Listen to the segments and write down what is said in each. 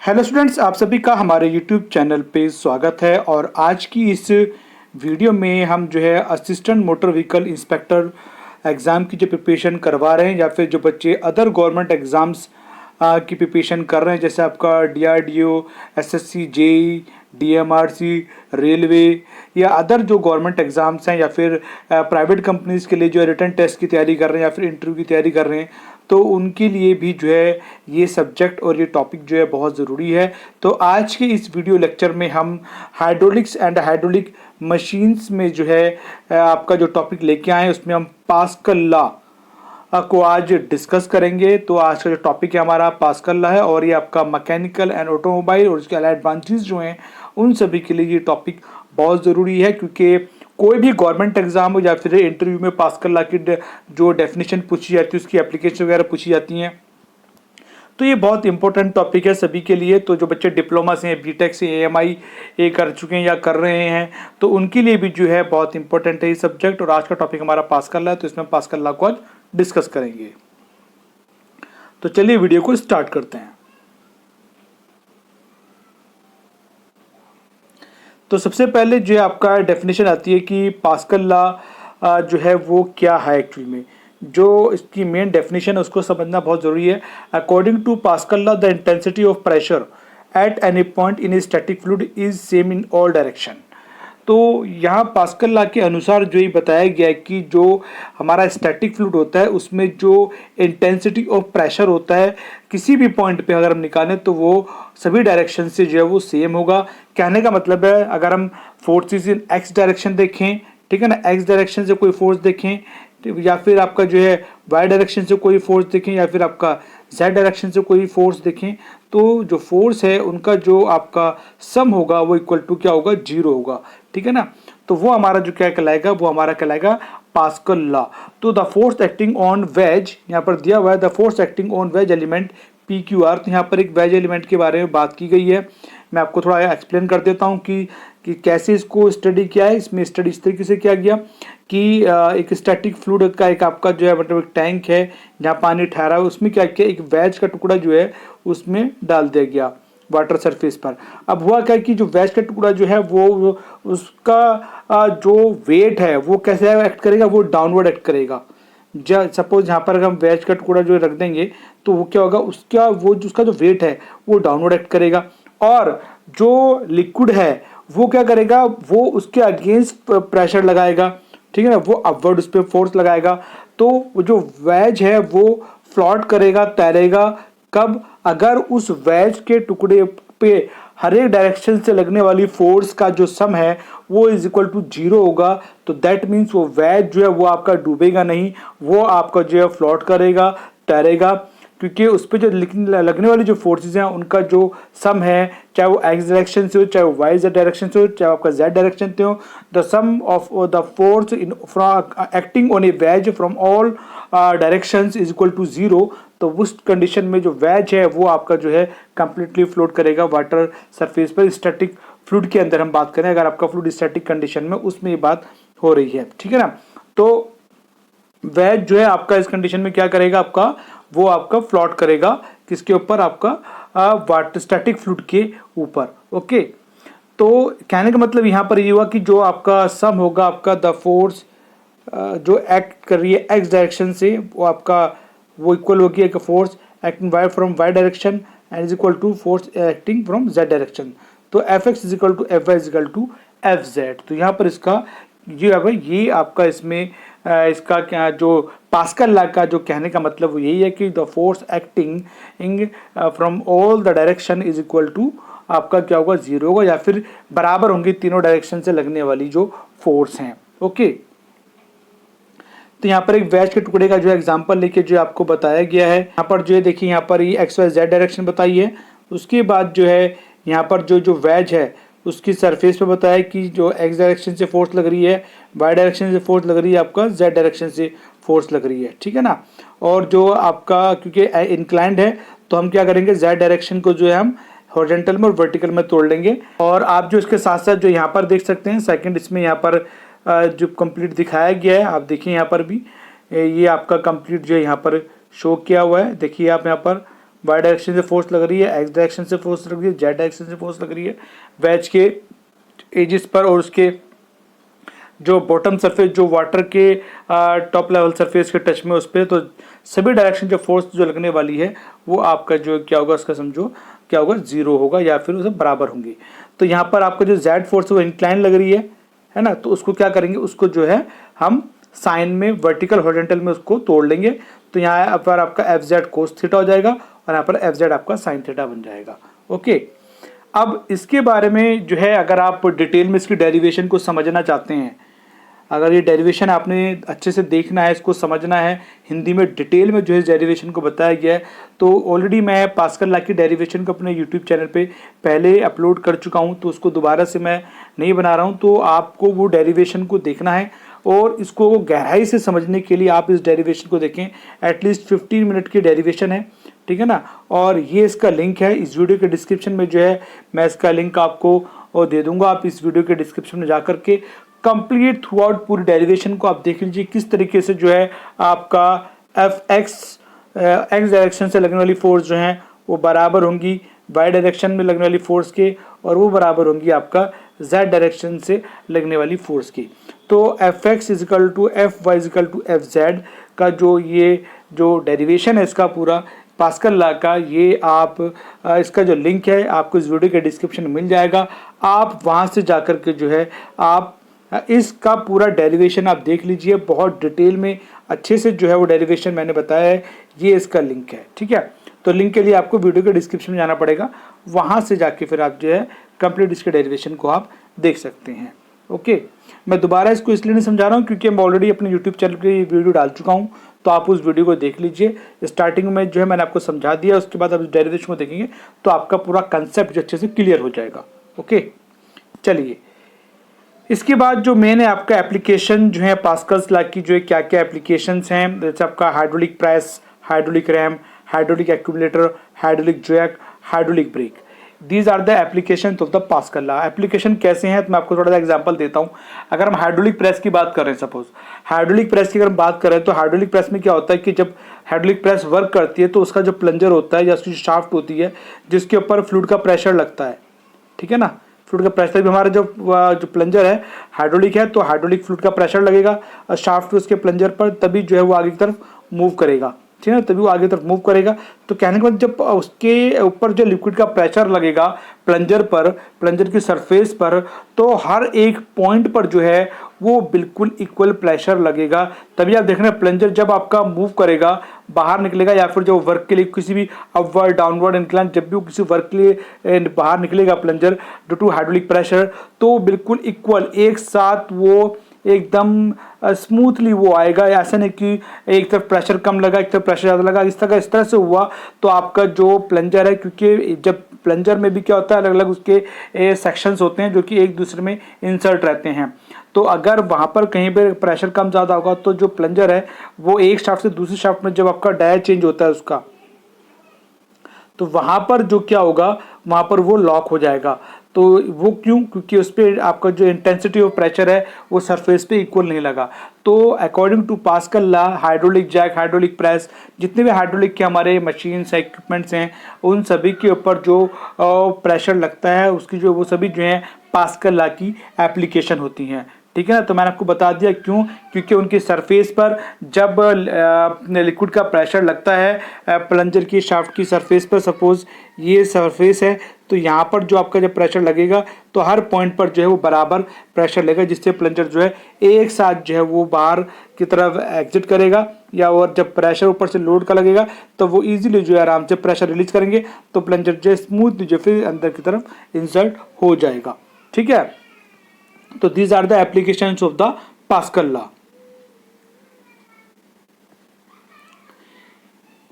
Hello students, आप सभी का हमारे यूट्यूब चैनल पे स्वागत है। और आज की इस वीडियो में हम जो है assistant motor vehicle inspector exam की जो प्रिपरेशन करवा रहे हैं या फिर जो बच्चे अदर गवर्नमेंट एग्ज़ाम्स की प्रिपरेशन कर रहे हैं, जैसे आपका DRDO, SSC, JE, DMRC, railway या अदर जो गवर्नमेंट एग्ज़ाम्स हैं या फिर प्राइवेट कंपनीज़ के लिए जो रिटन टेस्ट की तैयारी कर रहे हैं या फिर इंटरव्यू की तैयारी कर रहे हैं, तो उनके लिए भी जो है ये सब्जेक्ट और ये टॉपिक जो है बहुत ज़रूरी है। तो आज के इस वीडियो लेक्चर में हम हाइड्रोलिक्स एंड हाइड्रोलिक मशीन्स में जो है आपका जो टॉपिक लेके आए हैं उसमें हम पास्कल लॉ को आज डिस्कस करेंगे। तो आज का जो टॉपिक है हमारा पास्कल लॉ है और ये आपका मैकेनिकल एंड ऑटोमोबाइल और उसके अलाइड ब्रांचेस जो हैं उन सभी के लिए ये टॉपिक बहुत ज़रूरी है, क्योंकि कोई भी गवर्नमेंट एग्जाम हो या फिर इंटरव्यू में पास्कल लॉ की जो डेफिनेशन पूछी जाती है, उसकी एप्लीकेशन वगैरह पूछी जाती हैं। तो ये बहुत इंपॉर्टेंट टॉपिक है सभी के लिए। तो जो बच्चे डिप्लोमा से हैं, बीटेक से, एएमआई कर चुके हैं या कर रहे हैं, तो उनके लिए भी जो है बहुत इंपॉर्टेंट है ये सब्जेक्ट। और आज का टॉपिक हमारा पास्कल लॉ है, तो इसमें पास्कल लॉ को आज डिस्कस करेंगे। तो चलिए वीडियो को स्टार्ट करते हैं। तो सबसे पहले जो है आपका डेफिनेशन आती है कि पास्कल लॉ जो है वो क्या है एक्चुअली में। जो इसकी मेन डेफिनेशन है उसको समझना बहुत ज़रूरी है। According to Pascal law, the intensity of pressure at any point in static fluid is same in all direction. तो यहाँ पास्कल लॉ के अनुसार जो ये बताया गया है कि जो हमारा स्टैटिक फ्लूइड होता है उसमें जो इंटेंसिटी ऑफ प्रेशर होता है किसी भी पॉइंट पे अगर हम निकालें तो वो सभी डायरेक्शन से जो है वो सेम होगा। कहने का मतलब है, अगर हम फोर्सेस इन एक्स डायरेक्शन देखें, ठीक है ना, एक्स डायरेक्शन से कोई फोर्स देखें या फिर आपका जो है वाई डायरेक्शन से कोई फोर्स देखें या फिर आपका जेड डायरेक्शन से कोई फोर्स देखें, तो जो फोर्स है उनका जो आपका सम होगा वो इक्वल टू क्या होगा, जीरो होगा। ठीक है ना। तो वो हमारा जो क्या कहलाएगा, वो हमारा कहलाएगा पास्कल लॉ। तो the force acting on wedge, यहाँ पर दिया हुआ है the force acting on wedge element P Q R. तो यहाँ पर एक वेज एलिमेंट के बारे में बात की गई है। मैं आपको थोड़ा एक्सप्लेन कर देता हूँ कि कैसे इसको स्टडी किया है। इसमें स्टडी इस तरीके से किया गया कि एक स्टैटिक फ्लूइड का एक आपका जो है मतलब एक टैंक है जहाँ पानी ठहरा है, उसमें क्या किया, एक वेज का टुकड़ा जो है उसमें डाल दिया गया वाटर सरफेस पर। अब हुआ क्या कि जो वेज का टुकड़ा जो है वो उसका जो वेट है वो कैसे एक्ट करेगा, वो डाउनवर्ड एक्ट करेगा। सपोज यहाँ पर हम वेज का टुकड़ा जो रख देंगे तो वो क्या होगा, उसका जो वेट है वो डाउनवर्ड एक्ट करेगा। और जो लिक्विड है वो क्या करेगा, वो उसके अगेंस्ट प्रेशर लगाएगा, ठीक है ना, वो अपवर्ड उस पर फोर्स लगाएगा। तो वो जो वेज है वो फ्लोट करेगा, तैरेगा। कब, अगर उस वेज के टुकड़े पे हर एक डायरेक्शन से लगने वाली फोर्स का जो सम है वो इज इक्वल टू जीरो होगा। तो दैट मीन्स वो वेज जो है वो आपका डूबेगा नहीं, वो आपका जो है फ्लोट करेगा, तैरेगा, क्योंकि उस पर जो लगने वाली जो फोर्सेज हैं उनका जो सम है, चाहे वो एक्स डायरेक्शन से हो, चाहे वो वाई जेड डायरेक्शन से हो, चाहे आपका जेड डायरेक्शन से हो, the sum of the force in acting on a wedge from all directions is equal to zero. तो उस कंडीशन में जो वेज है वो आपका जो है कंप्लीटली फ्लोट करेगा वाटर सरफेस पर। स्टैटिक फ्लूइड के अंदर हम बात करें, अगर आपका फ्लूइड स्टैटिक कंडीशन में, उसमें ये बात हो रही है, ठीक है ना। तो वेज जो है आपका इस कंडीशन में क्या करेगा, वो आपका फ्लोट करेगा किसके ऊपर, आपका वाटर स्टैटिक फ्लूइड के ऊपर। ओके, तो कहने का मतलब यहाँ पर ये हुआ कि जो आपका सम होगा आपका द फोर्स जो एक्ट कर रही है एक्स डायरेक्शन से, वो इक्वल होगी एक force acting y from y direction and is equal to force acting from z direction. तो F x is equal to F y is equal to F z. तो यहाँ पर इसका ये आपका इसमें इसका क्या जो पास्कल लॉ का जो कहने का मतलब वो यही है कि the force acting from all the direction is equal to आपका क्या होगा, जीरो होगा, या फिर बराबर होंगी तीनों डायरेक्शन से लगने वाली जो फोर्स हैं। ओके, तो यहाँ पर एक वेज के टुकड़े का जो एग्जांपल लेके जो आपको बताया गया है, यहाँ पर जो है देखिए यहाँ पर ये एक्स वाई जेड डायरेक्शन बताई है। उसके बाद जो है यहाँ पर जो वेज है उसकी सरफेस पे बताया कि जो एक्स डायरेक्शन से फोर्स लग रही है, वाई डायरेक्शन से फोर्स लग रही है, आपका जेड डायरेक्शन से फोर्स लग रही है, ठीक है ना। और जो आपका क्योंकि इंक्लाइंड है तो हम क्या करेंगे, जेड डायरेक्शन को जो है हम हॉरिजॉन्टल में और वर्टिकल में तोड़ लेंगे। और आप जो इसके साथ साथ जो यहाँ पर देख सकते हैं सेकंड, इसमें यहाँ पर जो कंप्लीट दिखाया गया है, आप देखिए यहाँ पर भी ये आपका कंप्लीट जो है यहाँ पर शो किया हुआ है। देखिए आप यहाँ पर वाई डायरेक्शन से फोर्स लग रही है, एक्स डायरेक्शन से फोर्स लग रही है, जेड डायरेक्शन से फोर्स लग रही है वेज के एजिस पर और उसके जो बॉटम सरफेस जो वाटर के टॉप लेवल सरफेस के टच में उस पर, तो सभी डायरेक्शन जो फोर्स जो लगने वाली है वो आपका जो क्या होगा उसका समझो क्या होगा, जीरो होगा या फिर उसे बराबर होंगी। तो यहाँ पर आपका जो जेड फोर्स है वो इंक्लाइन लग रही है ना, तो उसको क्या करेंगे, उसको जो है हम साइन में वर्टिकल हॉरिजॉन्टल में उसको तोड़ लेंगे। तो यहाँ पर आपका एफ जेड कोस थीटा हो जाएगा और यहाँ पर एफ जेड आपका साइन थीटा बन जाएगा। ओके, अब इसके बारे में जो है अगर आप डिटेल में इसकी डेरिवेशन को समझना चाहते हैं, अगर ये डेरिवेशन आपने अच्छे से देखना है, इसको समझना है, हिंदी में डिटेल में जो है डेरिवेशन को बताया गया है, तो ऑलरेडी मैं पास्कल लॉ की डेरिवेशन को अपने यूट्यूब चैनल पे पहले अपलोड कर चुका हूँ, तो उसको दोबारा से मैं नहीं बना रहा हूँ। तो आपको वो डेरिवेशन को देखना है और इसको गहराई से समझने के लिए आप इस डेरिवेशन को देखें। एटलीस्ट 15 मिनट की डेरिवेशन है, ठीक है ना। और ये इसका लिंक है इस वीडियो के डिस्क्रिप्शन में, जो है मैं इसका लिंक आपको दे दूंगा। आप इस वीडियो के डिस्क्रिप्शन में जाकर के कंप्लीट थ्रू आउट पूरी डेरिवेशन को आप देख लीजिए, किस तरीके से जो है आपका एफ एक्स डायरेक्शन से लगने वाली फोर्स जो है वो बराबर होंगी वाई डायरेक्शन में लगने वाली फोर्स के, और वो बराबर होंगी आपका जेड डायरेक्शन से लगने वाली फोर्स की। तो F x is equal to F Y is equal to F Z का ये जो डेरिवेशन है इसका पूरा पास्कल लॉ का, ये आप इसका जो लिंक है आपको इस वीडियो के डिस्क्रिप्शन में मिल जाएगा। आप वहाँ से जाकर के जो है आप इसका पूरा डेरिवेशन आप देख लीजिए, बहुत डिटेल में अच्छे से जो है वो डेरिवेशन मैंने बताया है, ये इसका लिंक है, ठीक है। तो लिंक के लिए आपको वीडियो के डिस्क्रिप्शन में जाना पड़ेगा, वहाँ से जाके फिर आप जो है कंप्लीट इसके डेरिवेशन को आप देख सकते हैं। ओके, मैं दोबारा इसको इसलिए नहीं समझा रहा हूँ क्योंकि मैं ऑलरेडी अपने यूट्यूब चैनल पे वीडियो डाल चुका हूँ, तो आप उस वीडियो को देख लीजिए। स्टार्टिंग में जो है मैंने आपको समझा दिया, उसके बाद आप इस डेरिवेशन को देखेंगे तो आपका पूरा कंसेप्ट जो अच्छे से क्लियर हो जाएगा। ओके, चलिए इसके बाद जो मेन है आपका एप्लीकेशन जो है पास्कल्स लॉ की, जो है क्या क्या एप्लीकेशंस हैं, जैसे आपका hydraulic press, hydraulic ram, hydraulic accumulator, hydraulic jack, hydraulic brake, these are the application of the Pascal law. Application कैसे हैं तो मैं आपको थोड़ा सा एग्जांपल देता हूं। अगर हम हाइड्रोलिक प्रेस की बात कर रहे हैं, सपोज हाइड्रोलिक प्रेस की अगर हम बात करें, तो हाइड्रोलिक प्रेस में क्या होता है कि जब हाइड्रोलिक प्रेस वर्क करती है तो उसका जो प्लंजर होता है या उसकी जो शाफ्ट होती है जिसके ऊपर फ्लूइड का प्रेशर लगता है, ठीक है ना, फ्लूइड का प्रेशर भी हमारा जो प्लंजर है हाइड्रोलिक है, तो हाइड्रोलिक फ्लूइड का प्रेशर लगेगा और शाफ्ट उसके प्लंजर पर, तभी जो है वो आगे की तरफ मूव करेगा, ठीक है ना, तभी वो आगे तरफ मूव करेगा। तो कहने के बाद जब उसके ऊपर जो लिक्विड का प्रेशर लगेगा प्लंजर पर, प्लंजर की सरफेस पर, तो हर एक पॉइंट पर जो है वो बिल्कुल इक्वल प्रेशर लगेगा। तभी आप देख रहे हैं प्लंजर जब आपका मूव करेगा, बाहर निकलेगा, या फिर जो वर्क के लिए किसी भी अपवर्ड डाउनवर्ड इंक्लाइन, जब भी वो किसी वर्क के लिए बाहर निकलेगा plunger due to hydraulic pressure, तो बिल्कुल इक्वल एक साथ वो एकदम स्मूथली वो आएगा। ऐसा नहीं कि एक तरफ प्रेशर कम लगा एक तरफ प्रेशर ज़्यादा लगा, इस तरह से हुआ तो आपका जो प्लंजर है, क्योंकि जब प्लंजर में भी क्या होता है अलग अलग उसके सेक्शंस होते हैं जो कि एक दूसरे में इंसर्ट रहते हैं, तो अगर वहाँ पर कहीं पर प्रेशर कम ज़्यादा होगा तो जो प्लंजर है वो एक शाफ्ट से दूसरी शाफ्ट में जब आपका डाया चेंज होता है उसका, तो वहाँ पर जो क्या होगा वहाँ पर वो लॉक हो जाएगा। तो वो क्यों, क्योंकि उस पर आपका जो इंटेंसिटी ऑफ प्रेशर है वो सरफेस पे इक्वल नहीं लगा। तो according to Pascal law, hydraulic jack, hydraulic press, जितने भी हाइड्रोलिक के हमारे मशीन्स इक्विपमेंट्स हैं, उन सभी के ऊपर जो प्रेशर लगता है उसकी जो वो सभी जो है पास्कल लॉ की एप्लीकेशन होती हैं, ठीक है ना। तो मैंने आपको बता दिया क्यों, क्योंकि उनकी सरफेस पर जब लिक्विड का प्रेशर लगता है प्लंजर की शाफ्ट की सरफेस पर, सपोज ये सरफेस है, तो यहाँ पर जो आपका जब प्रेशर लगेगा तो हर पॉइंट पर जो है वो बराबर प्रेशर लगेगा, जिससे प्लंजर जो है एक साथ जो है वो बाहर की तरफ एग्जिट करेगा, या और जब प्रेशर ऊपर से लोड का लगेगा तो वो इजीली जो है आराम से प्रेशर रिलीज करेंगे, तो प्लंजर जो है स्मूथली जो फिर अंदर की तरफ इंसर्ट हो जाएगा, ठीक है। तो these are the applications of the pascal law.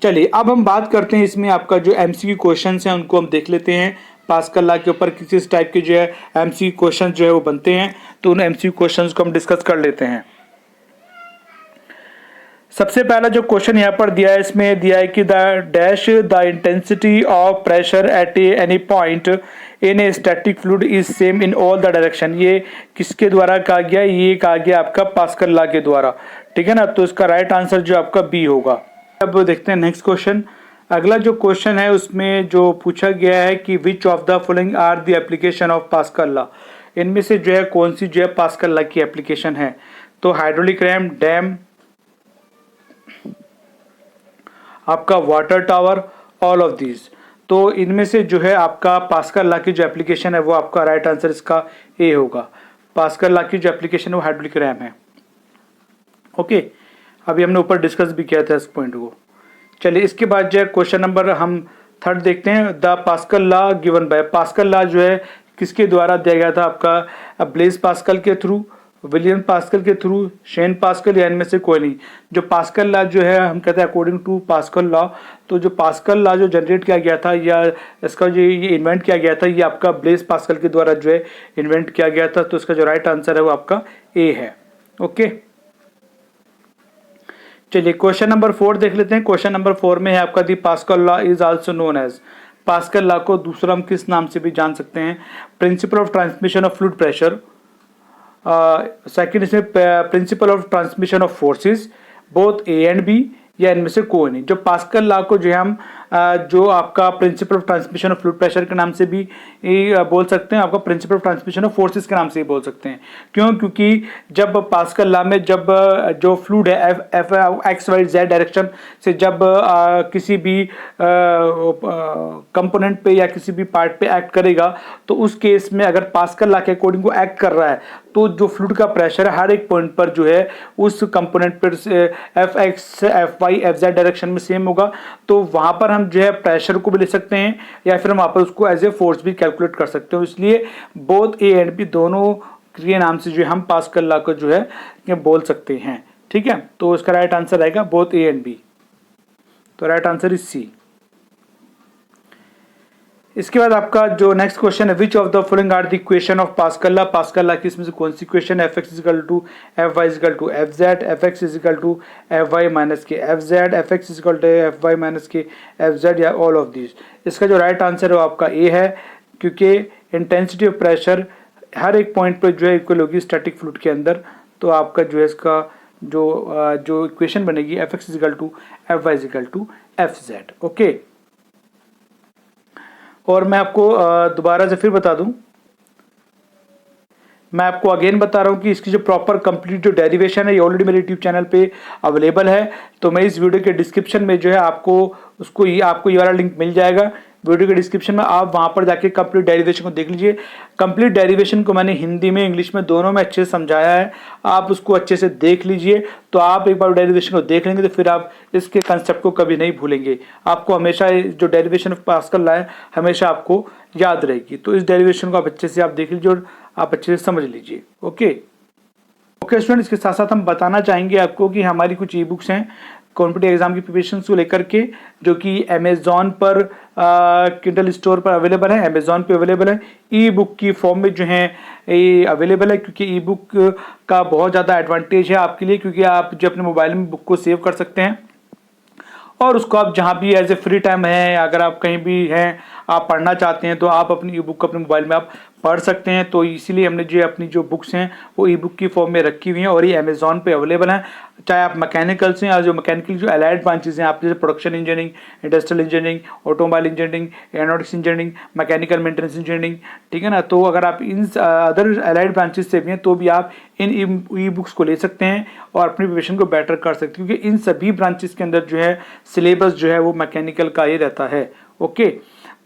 चलिए अब हम बात करते हैं इसमें आपका जो एमसीक्यू क्वेश्चंस हैं उनको हम देख लेते हैं। पास्कल लॉ के ऊपर किस टाइप के जो है एमसीक्यू क्वेश्चन जो है वो बनते हैं, तो उन एमसीक्यू क्वेश्चंस को हम डिस्कस कर लेते हैं। सबसे पहला जो क्वेश्चन यहाँ पर दिया है, इसमें दिया है कि the dash the intensity of pressure at any point in a static fluid is same in all the direction. ये किसके द्वारा कहा गया, ये कहा गया आपका पास्कल लॉ के द्वारा, ठीक है ना। तो इसका राइट आंसर जो आपका बी होगा। अब देखते हैं नेक्स्ट क्वेश्चन। अगला जो क्वेश्चन है उसमें जो पूछा गया है कि which of the following are the application of Pascal law, इनमें से जो है कौन सी जो है पास्कल लॉ की एप्लीकेशन है। तो हाइड्रोलिक रैम, डैम, आपका water tower, all of these. तो इनमें से जो है आपका पास्कल लॉ की जो एप्लीकेशन है वो आपका राइट आंसर इसका ए होगा। पास्कल लॉ की जो एप्लीकेशन है वो हाइड्रोलिक रैम है। ओके, अभी हमने ऊपर डिस्कस भी किया था इस पॉइंट को। चलिए इसके बाद जो है क्वेश्चन नंबर हम थर्ड देखते हैं। The Pascal law given by, pascal law जो है किसके द्वारा दिया गया था आपका, ब्लेज पास्कल के थ्रू, विलियम पास्कल के थ्रू, शेन पास्कल, या इनमें से कोई नहीं। जो पास्कल लॉ जो है हम कहते हैं अकॉर्डिंग टू पास्कल लॉ, तो जो पास्कल लॉ जो जनरेट किया गया था या इसका जो ये इन्वेंट किया गया था ये आपका ब्लेज पास्कल के द्वारा जो है इन्वेंट किया गया था। तो इसका जो राइट आंसर है वो आपका ए है। ओके, चलिए क्वेश्चन नंबर 4 देख लेते हैं। क्वेश्चन नंबर 4 में है आपका the Pascal law is also known as, Pascal law को दूसरा हम किस नाम से भी जान सकते हैं। Principle of transmission of fluid pressure, second इसमें principle of transmission of forces, both a and b, या इनमें से कोई नहीं। जो पास्कल लॉ को जो है हम जो आपका principal of transmission of fluid pressure के नाम से भी बोल सकते हैं, आपका principal of transmission of forces के नाम से भी बोल सकते हैं। क्यों? क्योंकि जब पास्कल लॉ में जब जो फ्लूइड है F X Y Z direction से जब किसी भी कंपोनेंट पे या किसी भी पार्ट पे एक्ट करेगा, तो उस केस में अगर पास्कल लॉ के अकॉर्डिंग वो एक्ट कर रहा है तो जो फ्लूइड का प्रेशर है हर एक पॉइंट पर जो है उस कंपोनेंट पर F X F Y F Z direction में सेम होगा। तो वहां पर हम जो है प्रेशर को भी ले सकते हैं या फिर हम वहां पर उसको एज ए फोर्स भी कैलकुलेट कर सकते हो। इसलिए बोथ ए एंड बी दोनों के नाम से जो है हम पास्कल लॉ को जो है बोल सकते हैं। ठीक है, तो इसका राइट आंसर आएगा बोथ ए एंड बी। तो राइट आंसर इज सी। इसके बाद आपका जो नेक्स्ट क्वेश्चन है, which of the following are the equation of Pascal law, Pascal law की इसमें से कौन सी equation, F x is equal to F Y is equal to F z, F x is equal to F y minus k F z, F x is equal to F y minus k F Z, या all of this. इसका जो right answer है वो आपका ए है, क्योंकि intensity of pressure हर एक point पर जो है इक्वल होगी स्टैटिक फ्लूइड के अंदर। तो आपका जो है इसका जो इक्वेशन बनेगी F x is equal to F Y is equal to F Z. Okay, और मैं आपको दोबारा से फिर बता दूं, मैं आपको अगेन बता रहा हूं कि इसकी जो प्रॉपर कंप्लीट जो डेरिवेशन है ये ऑलरेडी मेरे यूट्यूब चैनल पे अवेलेबल है। तो मैं इस वीडियो के डिस्क्रिप्शन में जो है आपको ये वाला लिंक मिल जाएगा वीडियो के डिस्क्रिप्शन में। आप वहां पर जाके कंप्लीट डेरिवेशन को देख लीजिए। कंप्लीट डेरिवेशन को मैंने हिंदी में इंग्लिश में दोनों में अच्छे से समझाया है, आप उसको अच्छे से देख लीजिए। तो आप एक बार डेरिवेशन को देख लेंगे तो फिर आप इसके कंसेप्ट को कभी नहीं भूलेंगे। आपको हमेशा जो डेरिवेशन ऑफ पास्कल लॉ है हमेशा आपको याद रहेगी। तो इस डेरिवेशन को आप अच्छे से आप देख लीजिए और आप अच्छे से समझ लीजिए। ओके स्टूडेंट, इसके साथ साथ हम बताना चाहेंगे आपको कि हमारी कुछ ई बुक्स हैं कॉम्पिटिटिव एग्जाम की प्रिपरेशन को लेकर के, जो कि अमेजोन पर किंडल स्टोर पर अवेलेबल है, अमेजोन पे अवेलेबल है, ई बुक की फॉर्म में जो है ये अवेलेबल है। क्योंकि ई बुक का बहुत ज़्यादा एडवांटेज है आपके लिए, क्योंकि आप जो अपने मोबाइल में बुक को सेव कर सकते हैं और उसको आप जहाँ भी एज ए फ्री टाइम है, अगर आप कहीं भी हैं आप पढ़ना चाहते हैं तो आप अपनी ई बुक को अपने मोबाइल में आप पढ़ सकते हैं। तो इसीलिए हमने जो अपनी जो बुक्स हैं वो ई बुक की फॉर्म में रखी हुई हैं और ये अमेजोन पे अवेलेबल हैं। चाहे आप मैकेनिकल से या जो मैकेनिकल जो अलाइड ब्रांचेज हैं आप जैसे production engineering, industrial engineering, automobile engineering, aeronautics engineering, mechanical maintenance engineering, ठीक है ना। तो अगर आप इन अदर अलाइड ब्रांचेज से भी हैं तो भी आप इन ई बुक्स को ले सकते हैं और अपनी प्रिपरेशन को बेटर कर सकते हैं, क्योंकि इन सभी ब्रांचेज के अंदर जो है सिलेबस जो है वो मैकेनिकल का ही रहता है। ओके,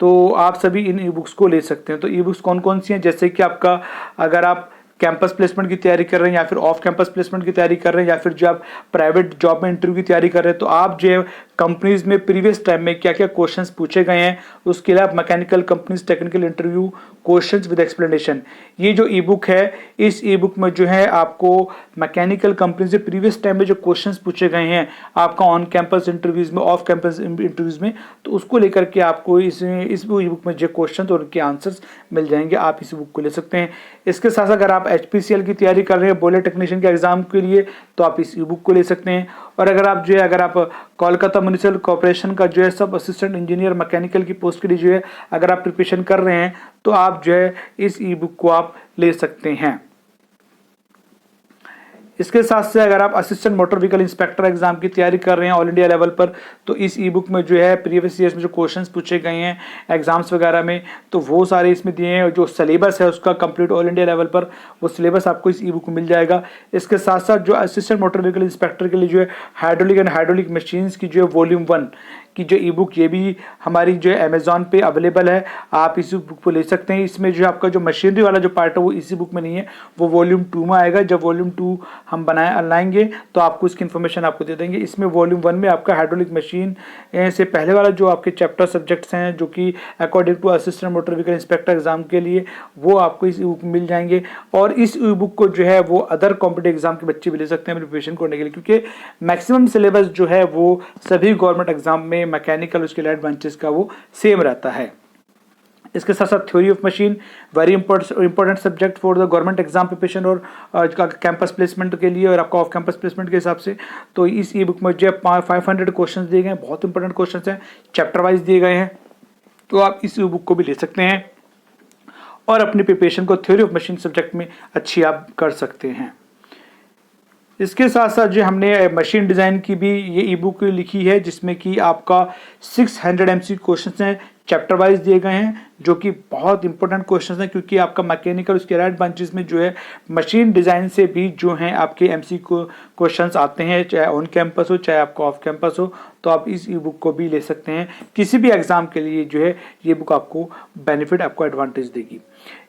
तो आप सभी इन ई बुक्स को ले सकते हैं। तो ई बुक्स कौन कौन सी हैं, जैसे कि आपका अगर आप कैंपस प्लेसमेंट की तैयारी कर रहे हैं या फिर ऑफ कैंपस प्लेसमेंट की तैयारी कर रहे हैं या फिर जो आप प्राइवेट जॉब में इंटरव्यू की तैयारी कर रहे हैं, तो आप जो है कंपनीज में प्रीवियस टाइम में क्या क्या क्वेश्चंस पूछे गए हैं उसके लिए आप mechanical companies technical interview questions with explanation, ये जो ई बुक है इस ई बुक में जो है आपको मैकेनिकल कंपनी से प्रीवियस टाइम में जो क्वेश्चंस पूछे गए हैं आपका ऑन कैंपस इंटरव्यूज में, ऑफ कैंपस इंटरव्यूज में, तो उसको लेकर के आपको इस ई बुक में जो क्वेश्चन और उनके आंसर्स मिल जाएंगे। आप इस बुक को ले सकते हैं। इसके साथ अगर आप HPCL की तैयारी कर रहे हैं बॉयलर टेक्नीशियन के एग्जाम के लिए तो आप इस ई बुक को ले सकते हैं। और अगर आप कोलकाता म्युनिसिपल कॉर्पोरेशन का जो है सब असिस्टेंट इंजीनियर मैकेनिकल की पोस्ट के लिए जो है अगर आप प्रिपरेशन कर रहे हैं तो आप जो है इस ई बुक को आप ले सकते हैं। इसके साथ से अगर आप assistant motor vehicle inspector exam की तैयारी कर रहे हैं ऑल इंडिया लेवल पर, तो इस ई बुक में जो है प्रीवियस ईयर्स में जो क्वेश्चंस पूछे गए हैं एग्जाम्स वगैरह में, तो वो सारे इसमें दिए हैं। जो सिलेबस है उसका कंप्लीट ऑल इंडिया लेवल पर वो सिलेबस आपको इस ई बुक में मिल जाएगा। इसके साथ साथ जो असिस्टेंट मोटर व्हीकल इंस्पेक्टर के लिए जो है हाइड्रोलिक एंड हाइड्रोलिक मशीन्स की जो है वॉल्यूम 1 की जो ई बुक, ये भी हमारी जो है अमेजॉन पे अवेलेबल है, आप इस बुक को ले सकते हैं। इसमें जो आपका जो मशीनरी वाला जो पार्ट है वो इसी बुक में नहीं है, वो वॉल्यूम 2 में आएगा। जब वॉल्यूम 2 हम लाएंगे तो आपको इसकी इन्फॉर्मेशन आपको दे देंगे। इसमें वॉल्यूम 1 में आपका हाइड्रोलिक मशीन से पहले वाला जो आपके चैप्टर सब्जेक्ट्स हैं जो कि according to assistant motor vehicle inspector exam के लिए, वो आपको इस ई बुक में मिल जाएंगे। और इस ई बुक को जो है वो अदर कॉम्पिटेटिव एग्जाम के बच्चे भी ले सकते हैं प्रिपरेशन करने के लिए, क्योंकि मैक्सिमम सिलेबस जो है वो सभी गवर्नमेंट एग्जाम में मैकेनिकल उसके लाइट ब्रांचेस का वो सेम रहता है। इसके साथ साथ theory of machine very important subject for the government exam preparation और कैंपस प्लेसमेंट के लिए और आपका ऑफ कैंपस प्लेसमेंट के हिसाब से। तो इस ई बुक में जो 500 क्वेश्चन दिए गए हैं, बहुत इंपॉर्टेंट क्वेश्चन हैं, चैप्टर वाइज दिए गए हैं, तो आप इस ई बुक को भी ले सकते हैं और अपनी प्रिपरेशन को थ्योरी ऑफ मशीन सब्जेक्ट में अच्छी आप कर सकते हैं। इसके साथ साथ जो हमने मशीन डिज़ाइन की भी ये ई बुक लिखी है, जिसमें कि आपका 600 MCQ क्वेश्चन हैं, चैप्टर वाइज दिए गए हैं, जो कि बहुत इंपॉर्टेंट क्वेश्चन हैं, क्योंकि आपका मैकेनिकल उसके राइट ब्रांचेस में जो है मशीन डिज़ाइन से भी जो हैं आपके MCQ क्वेश्चंस आते हैं, चाहे ऑन कैंपस हो चाहे आपका ऑफ कैंपस हो। तो आप इस ई बुक को भी ले सकते हैं, किसी भी एग्जाम के लिए जो है ये बुक आपको बेनिफिट, आपको एडवांटेज देगी।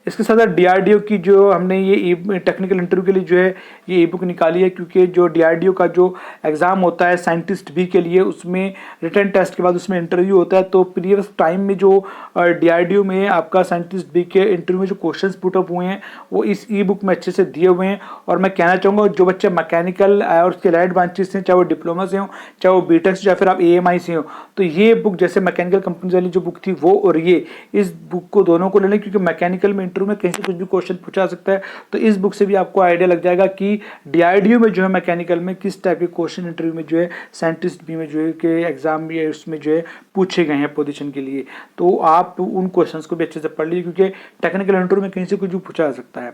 इसके साथ साथ DRDO की जो हमने ये टेक्निकल इंटरव्यू के लिए जो है ये ई बुक निकाली है, क्योंकि जो DRDO का जो एग्ज़ाम होता है साइंटिस्ट भी के लिए, उसमें रिटन टेस्ट के बाद उसमें इंटरव्यू होता है। तो प्रीवियस टाइम में जो DRDO में आपका साइंटिस्ट भी के इंटरव्यू में जो क्वेश्चंस पुट अप हुए हैं वो इस ई बुक में अच्छे से दिए हुए हैं। और मैं कहना चाहूँगा जो बच्चे मैकेनिकल और उसके लाइट ब्रांचेस हैं, चाहे वो डिप्लोमा से हो, चाहे वो BTech से, या फिर आप AMI से हो, तो ये बुक जैसे मैकेनिकल कंपनी वाली जो बुक थी वो और ये इस बुक को दोनों को ले लें, क्योंकि मैकेनिकल में इंटरव्यू में कहीं से कुछ भी क्वेश्चन पूछा सकता है। तो इस बुक से भी आपको आइडिया लग जाएगा कि DRDO में जो है मैकेनिकल में किस टाइप के क्वेश्चन इंटरव्यू में जो है साइंटिस्ट भी में जो है के एग्जाम या उसमें जो है पूछे गए हैं पोजीशन के लिए। तो आप उन क्वेश्चंस को भी अच्छे से पढ़ लीजिए, क्योंकि टेक्निकल इंटरव्यू में कहीं से कुछ भी पूछा जा सकता है।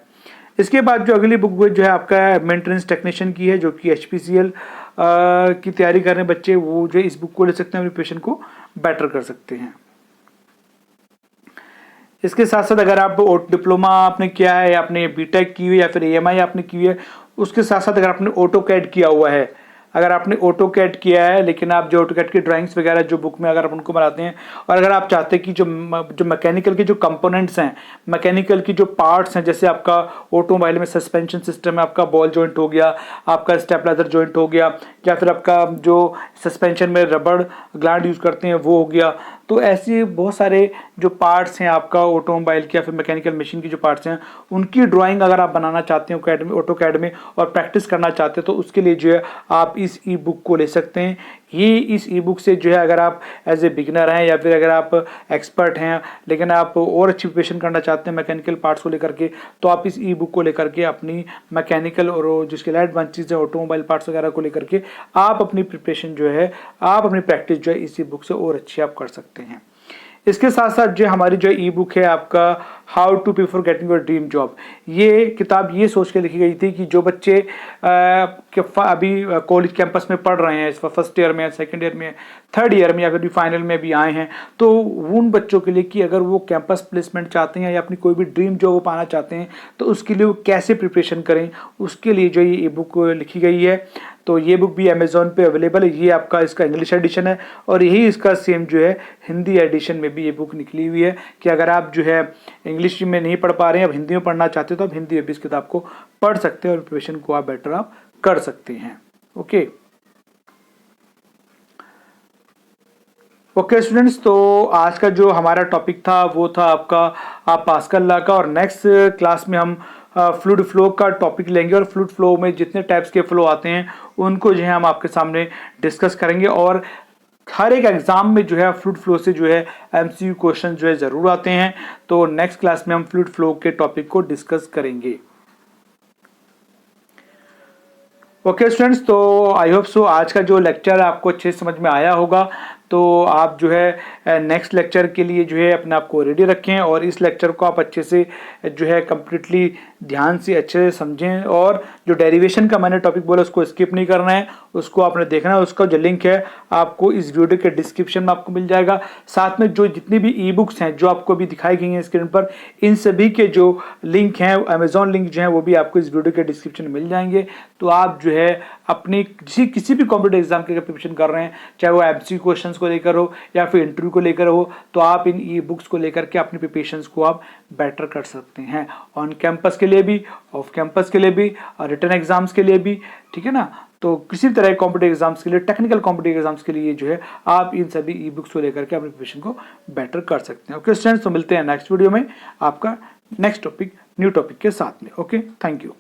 इसके बाद जो अगली बुक जो है आपका मेंटेनेंस टेक्नीशियन की है, जो कि HPCL की तैयारी कर रहे हैं बच्चे, वो जो इस बुक को ले सकते हैं, प्रिपरेशन को बेटर कर सकते हैं। इसके साथ साथ अगर आप डिप्लोमा आपने किया है या आपने BTech की हुई या फिर AMI आपने की हुई है, उसके साथ साथ अगर आपने AutoCAD किया हुआ है, अगर आपने AutoCAD किया है लेकिन आप जो AutoCAD की ड्राइंग्स वगैरह जो बुक में अगर आप उनको बनाते हैं, और अगर आप चाहते हैं कि जो मैकेनिकल के जो कंपोनेंट्स हैं, मैकेनिकल की जो पार्ट्स हैं, जैसे आपका ऑटोमोबाइल में सस्पेंशन सिस्टम है, आपका बॉल जॉइंट हो गया, आपका स्टेबलाइजर जॉइंट हो गया, या फिर आपका जो सस्पेंशन में रबड़ ग्लैंड यूज़ करते हैं वो हो गया, तो ऐसे बहुत सारे जो पार्ट्स हैं आपका ऑटोमोबाइल के या फिर मैकेनिकल मशीन की जो पार्ट्स हैं, उनकी ड्राइंग अगर आप बनाना चाहते हो AutoCAD में और प्रैक्टिस करना चाहते हैं, तो उसके लिए जो है आप इस ई बुक को ले सकते हैं। ये इस ई बुक से जो है अगर आप एज ए बिगिनर हैं या फिर अगर आप एक्सपर्ट हैं लेकिन आप और अच्छी प्रिपरेशन करना चाहते हैं मैकेनिकल पार्ट्स को लेकर के, तो आप इस ई बुक को लेकर के अपनी मैकेनिकल और जिसके लाइट ब्रांचेस है ऑटोमोबाइल पार्ट्स वगैरह को लेकर के आप अपनी प्रिपरेशन जो है, आप अपनी प्रैक्टिस जो है इसी बुक से और अच्छी आप कर सकते हैं। इसके साथ साथ जो हमारी जो ई बुक है आपका how to prepare getting your dream job, ये किताब ये सोच के लिखी गई थी कि जो बच्चे अभी कॉलेज कैंपस में पढ़ रहे हैं, इस फर्स्ट ईयर में, सेकंड ईयर में, थर्ड ईयर में या फिर फाइनल में भी आए हैं, तो उन बच्चों के लिए कि अगर वो कैंपस प्लेसमेंट चाहते हैं या अपनी कोई भी ड्रीम जॉब वो पाना चाहते हैं, तो उसके लिए वो कैसे प्रिपरेशन करें, उसके लिए जो ये ई बुक लिखी गई है। तो ये बुक भी अमेजोन पे अवेलेबल है, ये आपका इसका इंग्लिश एडिशन है और यही इसका सेम जो है हिंदी एडिशन में भी ये बुक निकली हुई है कि अगर आप जो है इंग्लिश में नहीं पढ़ पा रहे हैं, अब हिंदी में पढ़ना चाहते हो, तो आप हिंदी में भी इस किताब को पढ़ सकते हैं और प्रिपरेशन को आप बेटर आप कर सकते हैं। ओके स्टूडेंट्स, तो आज का जो हमारा टॉपिक था वो था आपका पास्कल लॉ का, और नेक्स्ट क्लास में हम फ्लूइड फ्लो का टॉपिक लेंगे और फ्लूइड फ्लो में जितने टाइप्स के फ्लो आते हैं उनको जो है हम आपके सामने डिस्कस करेंगे। और हर एक एग्जाम में जो है फ्लूइड फ्लो से जो है MCQ क्वेश्चन जो है जरूर आते हैं। तो नेक्स्ट क्लास में हम फ्लूइड फ्लो के टॉपिक को डिस्कस करेंगे। ओके स्टूडेंट्स, तो आई होप सो आज का जो लेक्चर है आपको अच्छे समझ में आया होगा। तो तो आप जो है नेक्स्ट लेक्चर के लिए जो है अपने आप को रेडी रखें और इस लेक्चर को आप अच्छे से जो है कम्प्लीटली ध्यान से अच्छे से समझें। और जो डेरिवेशन का मैंने टॉपिक बोला उसको स्किप नहीं करना है, उसको आपने देखना है। उसका जो लिंक है आपको इस वीडियो के डिस्क्रिप्शन में आपको मिल जाएगा। साथ में जो जितनी भी ई बुक्स हैं जो आपको अभी दिखाई गई हैं स्क्रीन पर, इन सभी के जो लिंक हैं अमेजॉन लिंक जो है वो भी आपको इस वीडियो के डिस्क्रिप्शन में मिल जाएंगे। तो आप जो है अपनी किसी भी कॉम्पिटेटिव एग्जाम के प्रिपरेशन कर रहे हैं, चाहे वो एमसी क्वेश्चंस को लेकर हो या फिर इंटरव्यू को लेकर हो, तो आप इन ई बुक्स को लेकर के अपनी प्रिपरेशंस को आप बेटर कर सकते हैं, ऑन कैंपस के लिए भी, ऑफ कैंपस के लिए भी, रिटन एग्जाम्स के लिए भी, ठीक है ना। तो किसी तरह के कॉम्पिटेटिव एग्जाम्स के लिए, टेक्निकल कॉम्पिटेटिव एग्जाम्स के लिए जो है आप इन सभी ई बुक्स को लेकर के अपनी प्रिपरेशन को बेटर कर सकते हैं। ओके स्टूडेंट्स, तो मिलते हैं नेक्स्ट वीडियो में आपका नेक्स्ट टॉपिक न्यू टॉपिक के साथ में। Okay, thank you.